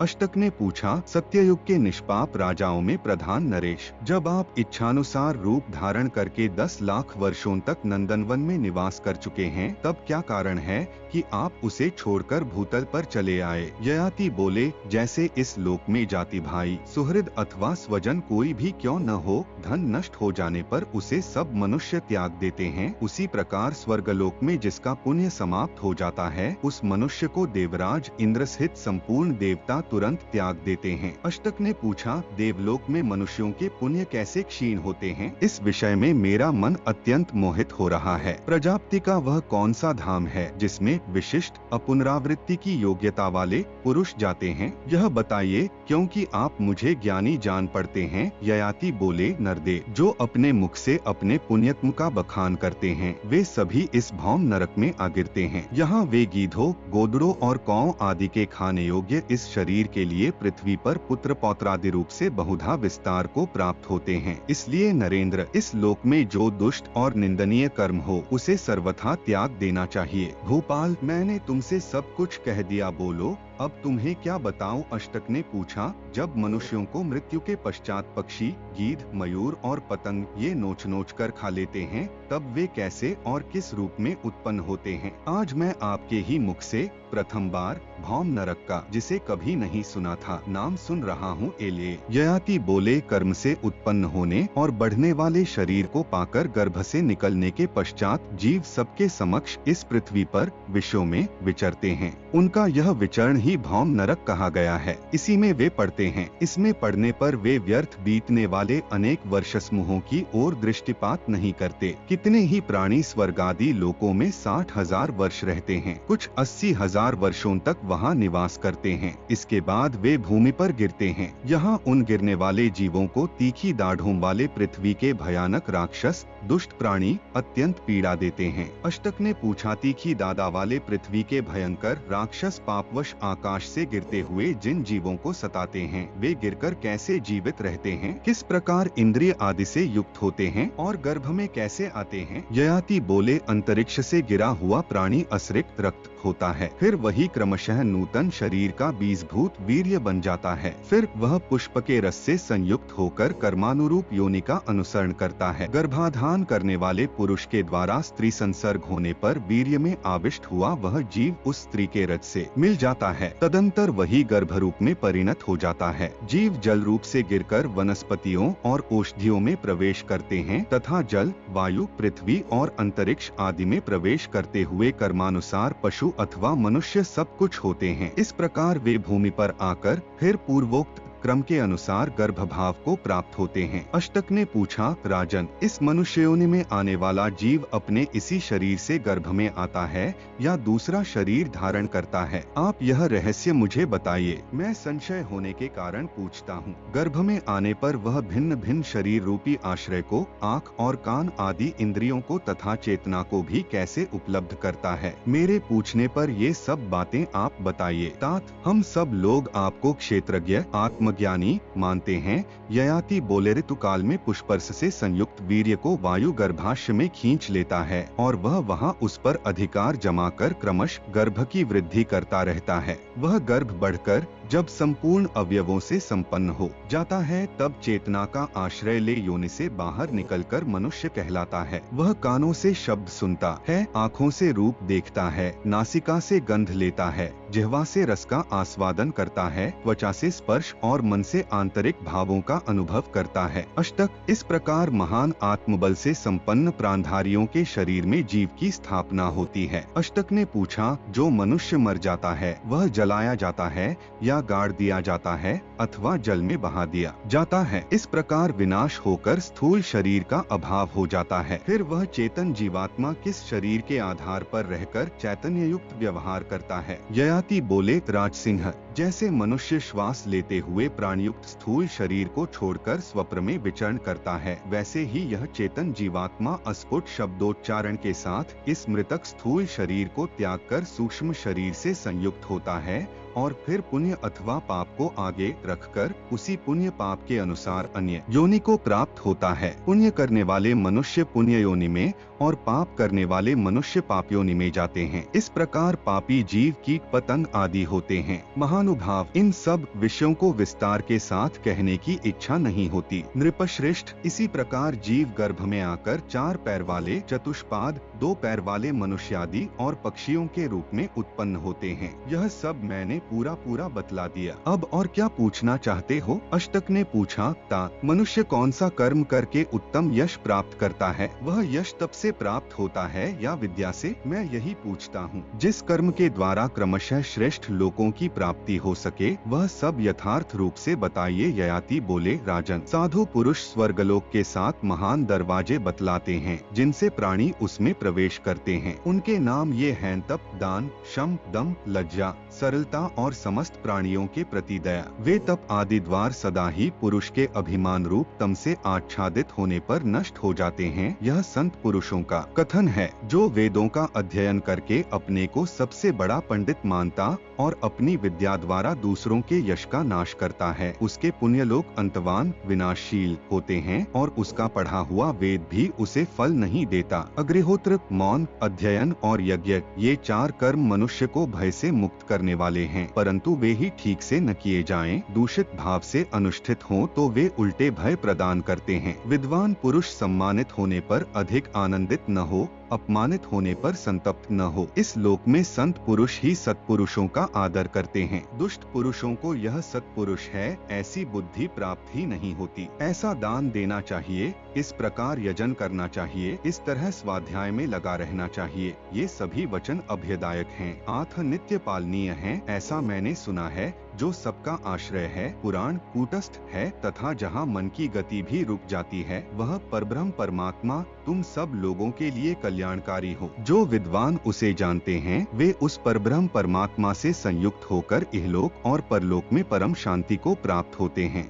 अष्टक ने पूछा, सत्ययुग के निष्पाप राजाओं में प्रधान नरेश, जब आप इच्छानुसार रूप धारण करके 10 लाख वर्षों तक नंदनवन में निवास कर चुके हैं, तब क्या कारण है कि आप उसे छोड़कर भूतल पर चले आए? ययाति बोले, जैसे इस लोक में जाति भाई, सुहृद अथवा स्वजन कोई भी क्यों न हो, धन नष्ट हो जाने पर उसे सब मनुष्य त्याग देते हैं, उसी प्रकार स्वर्गलोक में जिसका पुण्य समाप्त हो जाता है, उस मनुष्य को देवराज इंद्र सहित संपूर्ण देवता तुरंत त्याग देते हैं। अष्टक ने पूछा, देवलोक में मनुष्यों के पुण्य कैसे क्षीण होते हैं? इस विषय में मेरा मन अत्यंत मोहित हो रहा है। प्रजापति का वह कौन सा धाम है जिसमें विशिष्ट अपुनरावृत्ति की योग्यता वाले पुरुष जाते हैं? यह बताइए, क्योंकि आप मुझे ज्ञानी जान पड़ते हैं। ययाति बोले, नरदे, जो अपने मुख से अपने पुण्यत्म का बखान करते हैं, वे सभी इस भौम नरक में आ गिरते हैं। यहाँ वे गीधों, गोदड़ों और कौओं आदि के खाने योग्य इस शरीर के लिए पृथ्वी पर पुत्र पौत्रादि रूप से बहुधा विस्तार को प्राप्त होते हैं। इसलिए नरेंद्र, इस लोक में जो दुष्ट और निंदनीय कर्म हो, उसे सर्वथा त्याग देना चाहिए। भूपाल, मैंने तुमसे सब कुछ कह दिया, बोलो अब तुम्हें क्या बताऊं? अष्टक ने पूछा, जब मनुष्यों को मृत्यु के पश्चात पक्षी, गीध, मयूर और पतंग ये नोच नोच कर खा लेते हैं, तब वे कैसे और किस रूप में उत्पन्न होते हैं? आज मैं आपके ही मुख से प्रथम बार भौम नरक का, जिसे कभी नहीं सुना था, नाम सुन रहा हूँ। एलिए ययाति बोले, कर्म से उत्पन्न होने और बढ़ने वाले शरीर को पाकर गर्भ से निकलने के पश्चात जीव सबके समक्ष इस पृथ्वी पर विश्व में विचरते हैं। उनका यह विचरण ही भौम नरक कहा गया है। इसी में वे पड़ते हैं। इसमें पड़ने पर वे व्यर्थ बीतने वाले अनेक वर्ष समूहों की ओर दृष्टिपात नहीं करते। कितने ही प्राणी स्वर्गादि लोकों में 60,000 वर्ष रहते हैं, कुछ 80,000 वर्षों तक वहाँ निवास करते हैं। इसके बाद वे भूमि पर गिरते हैं। यहाँ उन गिरने वाले जीवों को तीखी दाढ़ों वाले पृथ्वी के भयानक राक्षस, दुष्ट प्राणी अत्यंत पीड़ा देते हैं। अष्टक ने पूछा, तीखी दादा वाले पृथ्वी के भयंकर राक्षस पापवश आकाश से गिरते हुए जिन जीवों को सताते हैं, वे गिरकर कैसे जीवित रहते हैं? किस प्रकार इंद्रिय आदि से युक्त होते हैं और गर्भ में कैसे आते हैं? ययाति बोले, अंतरिक्ष से गिरा हुआ प्राणी असृक्त रक्त होता है, फिर वही क्रमशः नूतन शरीर का बीजभूत वीर्य बन जाता है, फिर वह पुष्प के रस से संयुक्त होकर कर्मानुरूप योनि का अनुसरण करता है। गर्भाधान करने वाले पुरुष के द्वारा स्त्री संसर्ग होने पर वीर्य में आविष्ट हुआ वह जीव उस स्त्री के रज से मिल जाता है, तदंतर वही गर्भ रूप में परिणत हो जाता है। जीव जल रूप से गिरकर वनस्पतियों और औषधियों में प्रवेश करते हैं तथा जल, वायु, पृथ्वी और अंतरिक्ष आदि में प्रवेश करते हुए कर्मानुसार पशु अथवा मनुष्य सब कुछ होते हैं। इस प्रकार वे भूमि पर आकर फिर पूर्वोक्त क्रम के अनुसार गर्भभाव को प्राप्त होते हैं। अष्टक ने पूछा, राजन, इस मनुष्य योनि में आने वाला जीव अपने इसी शरीर से गर्भ में आता है या दूसरा शरीर धारण करता है? आप यह रहस्य मुझे बताइए। मैं संशय होने के कारण पूछता हूँ। गर्भ में आने पर वह भिन्न भिन्न शरीर रूपी आश्रय को, आँख और कान आदि इंद्रियों को तथा चेतना को भी कैसे उपलब्ध करता है? मेरे पूछने पर ये सब बातें आप बताइए। तात, हम सब लोग आपको क्षेत्रज्ञ, आत्मज्ञानी मानते हैं। ययाति बोले, ऋतुकाल में पुष्पर्श से संयुक्त वीर्य को वायु गर्भाशय में खींच लेता है और वह वहाँ उस पर अधिकार जमाकर क्रमश गर्भ की वृद्धि करता रहता है। वह गर्भ बढ़कर जब संपूर्ण अवयवों से संपन्न हो जाता है, तब चेतना का आश्रय ले योनि से बाहर निकलकर मनुष्य कहलाता है। वह कानों से शब्द सुनता है, आँखों से रूप देखता है, नासिका से गंध लेता है, जिह्वा से रस का आस्वादन करता है, त्वचा से स्पर्श और मन से आंतरिक भावों का अनुभव करता है। अष्टक, इस प्रकार महान आत्मबल से संपन्न प्राणधारियों के शरीर में जीव की स्थापना होती है। अष्टक ने पूछा, जो मनुष्य मर जाता है वह जलाया जाता है या गाड़ दिया जाता है अथवा जल में बहा दिया जाता है? इस प्रकार विनाश होकर स्थूल शरीर का अभाव हो जाता है। फिर वह चेतन जीवात्मा किस शरीर के आधार पर रहकर चैतन्य युक्त व्यवहार करता है? ययाति बोले, राजसिंह, जैसे मनुष्य श्वास लेते हुए प्राणयुक्त स्थूल शरीर को छोड़कर स्वप्न में विचरण करता है, वैसे ही यह चेतन जीवात्मा अस्फुट शब्दोच्चारण के साथ इस मृतक स्थूल शरीर को त्याग कर सूक्ष्म शरीर से संयुक्त होता है और फिर पुण्य अथवा पाप को आगे रखकर उसी पुण्य पाप के अनुसार अन्य योनि को प्राप्त होता है। पुण्य करने वाले मनुष्य पुण्य योनि में और पाप करने वाले मनुष्य पाप योनि में जाते हैं। इस प्रकार पापी जीव कीट पतंग आदि होते हैं। महान स्वानुभाव, इन सब विषयों को विस्तार के साथ कहने की इच्छा नहीं होती। नृपश्रेष्ठ, इसी प्रकार जीव गर्भ में आकर 4 पैर वाले, चतुष्पाद, 2 पैर वाले मनुष्यादि और पक्षियों के रूप में उत्पन्न होते हैं। यह सब मैंने पूरा बतला दिया। अब और क्या पूछना चाहते हो? अष्टक ने पूछा। मनुष्य कौन सा कर्म करके उत्तम यश प्राप्त करता है? वह यश तप से प्राप्त होता है या विद्या से? मैं यही पूछता हूँ। जिस कर्म के द्वारा क्रमशः श्रेष्ठ लोकों की प्राप्ति हो सके, वह सब यथार्थ रूप से बताइए। ययाति बोले, राजन, साधु पुरुष स्वर्गलोक के 7 महान दरवाजे बतलाते हैं, जिनसे प्राणी उसमें प्रवेश करते हैं। उनके नाम ये हैं: तप, दान, शम, दम, लज्जा, सरलता और समस्त प्राणियों के प्रति दया। वे तप आदि द्वार सदा ही पुरुष के अभिमान रूप तम से आच्छादित होने पर नष्ट हो जाते हैं। यह संत पुरुषों का कथन है। जो वेदों का अध्ययन करके अपने को सबसे बड़ा पंडित मानता और अपनी विद्या द्वारा दूसरों के यश का नाश करता है, उसके पुण्यलोक अंतवान विनाशशील होते हैं और उसका पढ़ा हुआ वेद भी उसे फल नहीं देता। अग्निहोत्र, मौन, अध्ययन और यज्ञ, ये 4 कर्म मनुष्य को भय से मुक्त करने वाले हैं, परंतु वे ही ठीक से न किए जाएं, दूषित भाव से अनुष्ठित हों तो वे उल्टे भय प्रदान करते हैं। विद्वान पुरुष सम्मानित होने पर अधिक आनंदित न हो, अपमानित होने पर संतप्त न हो। इस लोक में संत पुरुष ही सत्पुरुषों का आदर करते हैं। दुष्ट पुरुषों को यह सत्पुरुष है ऐसी बुद्धि प्राप्त ही नहीं होती। ऐसा दान देना चाहिए, इस प्रकार यजन करना चाहिए, इस तरह स्वाध्याय में लगा रहना चाहिए। ये सभी वचन अभ्यदायक हैं, आथ नित्य पालनीय हैं, ऐसा मैंने सुना है। जो सबका आश्रय है, पुराण कूटस्थ है तथा जहाँ मन की गति भी रुक जाती है, वह परब्रह्म परमात्मा तुम सब लोगों के लिए कल्याणकारी हो। जो विद्वान उसे जानते हैं, वे उस परब्रह्म परमात्मा से संयुक्त होकर इहलोक और परलोक में परम शांति को प्राप्त होते हैं।